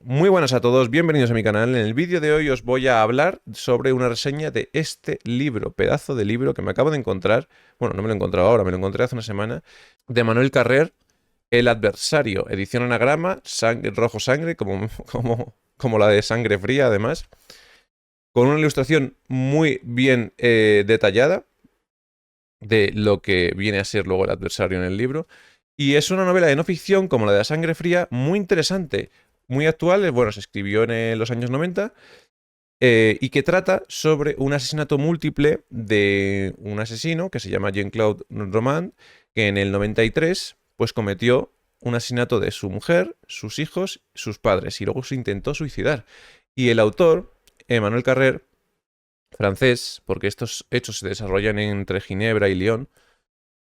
Muy buenas a todos, bienvenidos a mi canal. En el vídeo de hoy os voy a hablar sobre una reseña de este libro, pedazo de libro que me acabo de encontrar. Bueno, no me lo he encontrado ahora, me lo encontré hace una semana, de Manuel Carrer, El Adversario, edición anagrama, rojo sangre, como la de Sangre Fría, además, con una ilustración muy bien detallada de lo que viene a ser luego el adversario en el libro. Y es una novela de no ficción, como la de la Sangre Fría, muy interesante, muy actual. Bueno, se escribió en los años 90 y que trata sobre un asesinato múltiple de un asesino que se llama Jean-Claude Romand, que en el 93 pues cometió un asesinato de su mujer, sus hijos, sus padres, y luego se intentó suicidar. Y el autor, Emmanuel Carrer, francés, porque estos hechos se desarrollan entre Ginebra y Lyon,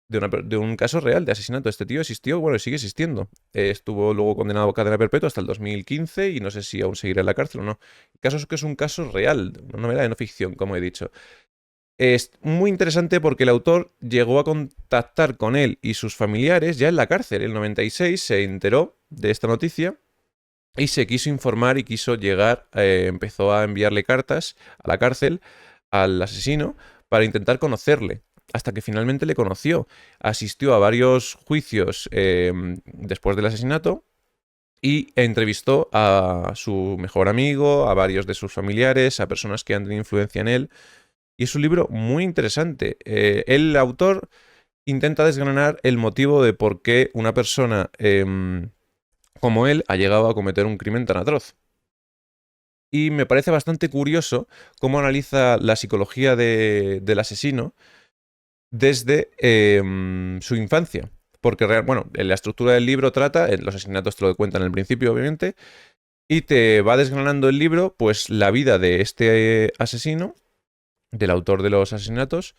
de un caso real de asesinato. Este tío existió, bueno, sigue existiendo. Estuvo luego condenado a cadena perpetua hasta el 2015 y no sé si aún seguirá en la cárcel o no. El caso es que es un caso real, una novela de no ficción, como he dicho. Es muy interesante porque el autor llegó a contactar con él y sus familiares ya en la cárcel. En el 96 se enteró de esta noticia y se quiso informar y quiso llegar, empezó a enviarle cartas a la cárcel al asesino para intentar conocerle, hasta que finalmente le conoció. Asistió a varios juicios después del asesinato y entrevistó a su mejor amigo, a varios de sus familiares, a personas que han tenido influencia en él. Y es un libro muy interesante. El autor intenta desgranar el motivo de por qué una persona como él ha llegado a cometer un crimen tan atroz. Y me parece bastante curioso cómo analiza la psicología del asesino desde su infancia. Porque, bueno, en la estructura del libro trata, en los asesinatos te lo cuentan en el principio, obviamente, y te va desgranando el libro, pues, la vida de este asesino, del autor de los asesinatos,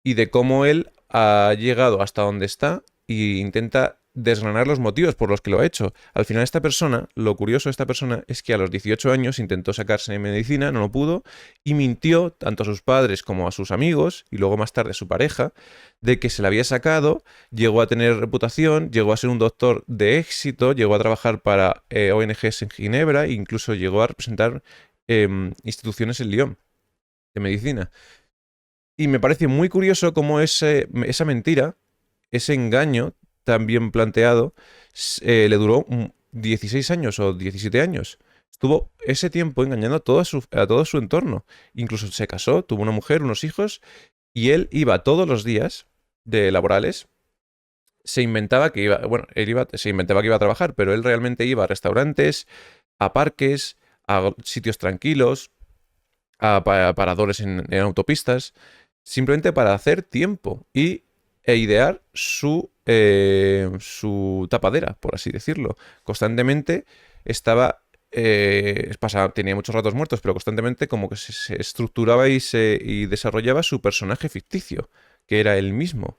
y de cómo él ha llegado hasta donde está e intenta desgranar los motivos por los que lo ha hecho. Al final esta persona, lo curioso de esta persona es que a los 18 años intentó sacarse de medicina, no lo pudo, y mintió tanto a sus padres como a sus amigos, y luego más tarde a su pareja, de que se la había sacado, llegó a tener reputación, llegó a ser un doctor de éxito, llegó a trabajar para ONGs en Ginebra, e incluso llegó a representar instituciones en Lyon de medicina. Y me parece muy curioso cómo esa mentira, ese engaño tan bien planteado, le duró 16 años o 17 años. Estuvo ese tiempo engañando a todo su entorno. Incluso se casó, tuvo una mujer, unos hijos, y él iba todos los días de laborales. Se inventaba que iba, bueno, se inventaba que iba a trabajar, pero él realmente iba a restaurantes, a parques, a sitios tranquilos, a paradores en autopistas, simplemente para hacer tiempo e idear su tapadera, por así decirlo. Constantemente estaba, tenía muchos ratos muertos, pero constantemente como que se estructuraba y desarrollaba su personaje ficticio, que era él mismo.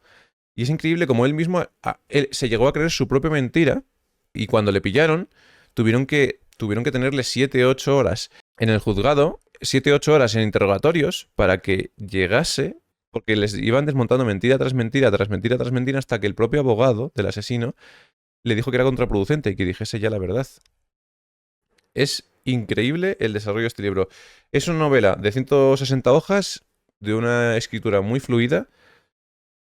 Y es increíble como él mismo él se llegó a creer su propia mentira y cuando le pillaron tuvieron que tenerle 7 u 8 horas en el juzgado, 7 u 8 horas en interrogatorios para que llegase, porque les iban desmontando mentira tras mentira, tras mentira, tras mentira, hasta que el propio abogado del asesino le dijo que era contraproducente y que dijese ya la verdad. Es increíble el desarrollo de este libro. Es una novela de 160 hojas, de una escritura muy fluida,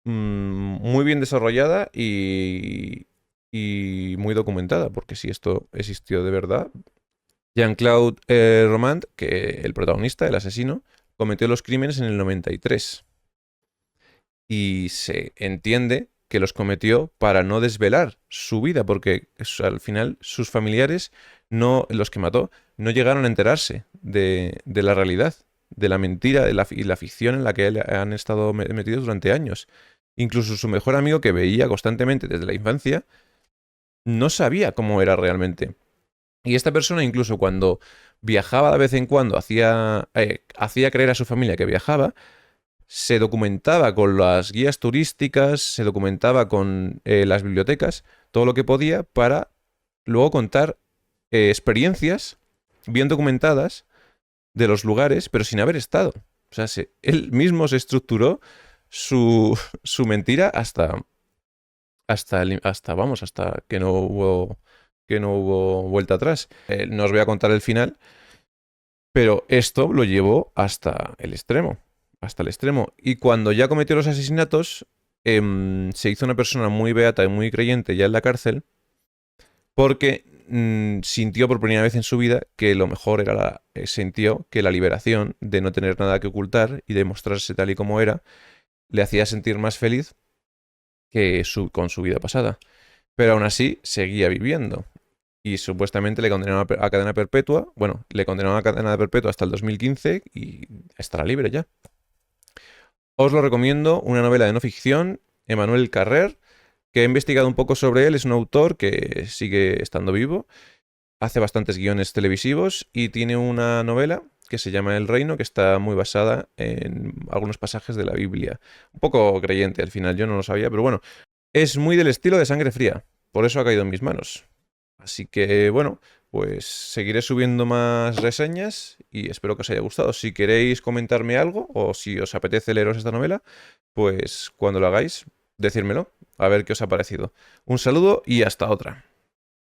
muy bien desarrollada y muy documentada, porque si esto existió de verdad, Jean-Claude Romand, que el protagonista, el asesino, cometió los crímenes en el 93 y se entiende que los cometió para no desvelar su vida, porque al final sus familiares, no, los que mató, no llegaron a enterarse de la realidad, de la mentira y la ficción en la que han estado metidos durante años. Incluso su mejor amigo, que veía constantemente desde la infancia, no sabía cómo era realmente. Y esta persona, incluso cuando viajaba de vez en cuando, hacía creer a su familia que viajaba, se documentaba con las guías turísticas, se documentaba con las bibliotecas, todo lo que podía para luego contar experiencias bien documentadas de los lugares, pero sin haber estado. O sea, él mismo se estructuró su mentira hasta que no hubo que no hubo vuelta atrás. No os voy a contar el final, pero esto lo llevó hasta el extremo. Hasta el extremo. Y cuando ya cometió los asesinatos, se hizo una persona muy beata y muy creyente ya en la cárcel, porque sintió por primera vez en su vida que lo mejor era sintió que la liberación de no tener nada que ocultar y de mostrarse tal y como era, le hacía sentir más feliz que con su vida pasada. Pero aún así seguía viviendo. Y supuestamente le condenaron a cadena perpetua. Bueno, le condenaron a cadena perpetua hasta el 2015 y estará libre ya. Os lo recomiendo, una novela de no ficción, Emmanuel Carrer, que he investigado un poco sobre él. Es un autor que sigue estando vivo, hace bastantes guiones televisivos y tiene una novela que se llama El Reino, que está muy basada en algunos pasajes de la Biblia. Un poco creyente al final, yo no lo sabía, pero bueno, es muy del estilo de Sangre Fría, por eso ha caído en mis manos. Así que bueno, pues seguiré subiendo más reseñas y espero que os haya gustado. Si queréis comentarme algo o si os apetece leeros esta novela, pues cuando lo hagáis, decírmelo, a ver qué os ha parecido. Un saludo y hasta otra.